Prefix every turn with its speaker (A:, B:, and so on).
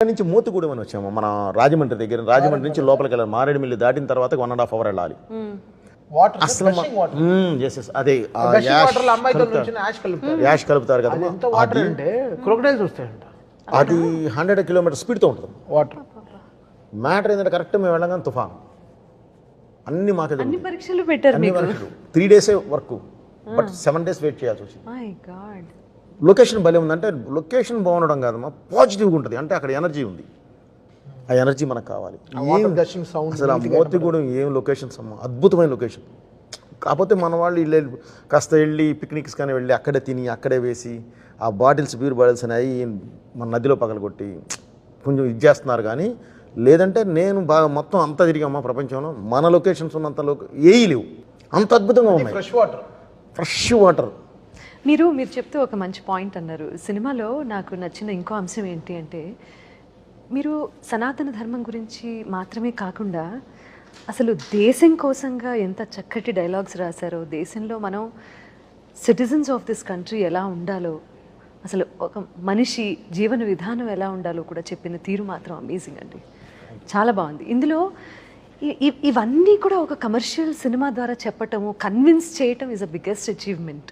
A: అక్కడి నుంచి మోతుగూడెం అని వచ్చాము, మన రాజమండ్రి దగ్గర. రాజమండ్రి నుంచి లోపలికి వెళ్ళాలి, మారేడుమిల్లి దాటిన తర్వాత 1.5 hours వెళ్ళాలి.
B: వాటర్
A: అసలు అదే యాష్ కలుపుతారు కదా,
B: ఎంత వాటర్ అంటే క్రొకడైల్స్ వస్తాయంట.
A: అది 100 kilometers స్పీడ్తో ఉంటుంది
B: వాటర్.
A: మ్యాటర్ ఏంటంటే కరెక్ట్ మేము వెళ్ళగానే తుఫాను, అన్ని మాకే
C: అన్ని పరీక్షలు పెట్టారు మీకు.
A: 3 days work, but 7 days wait చేయాల్సి వచ్చింది.
C: My God.
A: లొకేషన్ భలే ఉందంటే, లొకేషన్ బాగుండడం కాదమ్మా, పాజిటివ్గా ఉంటుంది. అంటే అక్కడ ఎనర్జీ ఉంది, ఆ ఎనర్జీ మనకు కావాలి. అసలు ఆ మోతిగూడెం ఏం లొకేషన్స్ అమ్మా, అద్భుతమైన లొకేషన్. కాకపోతే మన వాళ్ళు కాస్త వెళ్ళి పిక్నిక్స్ కానీ వెళ్ళి అక్కడే తిని అక్కడే వేసి ఆ బాటిల్స్, బీర్ బాటిల్స్ అనేవి మన నదిలో పగలగొట్టి కొంచెం ఇది చేస్తున్నారు. కానీ లేదంటే నేను బాగా మొత్తం అంతా తిరిగామా ప్రపంచంలో, మన లొకేషన్స్ ఉన్నంత ఏవి లేవు, అంత అద్భుతంగా ఉన్నాయి. Fresh water.
C: మీరు చెప్తూ ఒక మంచి పాయింట్ అన్నారు. సినిమాలో నాకు నచ్చిన ఇంకో అంశం ఏంటి అంటే, మీరు సనాతన ధర్మం గురించి మాత్రమే కాకుండా అసలు దేశం కోసంగా ఎంత చక్కటి డైలాగ్స్ రాశారో, దేశంలో మనం సిటిజన్స్ ఆఫ్ దిస్ కంట్రీ ఎలా ఉండాలో, అసలు ఒక మనిషి జీవన విధానం ఎలా ఉండాలో కూడా చెప్పిన తీరు మాత్రం అమేజింగ్ అండి, చాలా బాగుంది. ఇందులో ఇవన్నీ కూడా ఒక కమర్షియల్ సినిమా ద్వారా చెప్పటము, కన్విన్స్ చేయటం ఈజ్ అ బిగ్గెస్ట్ అచీవ్మెంట్.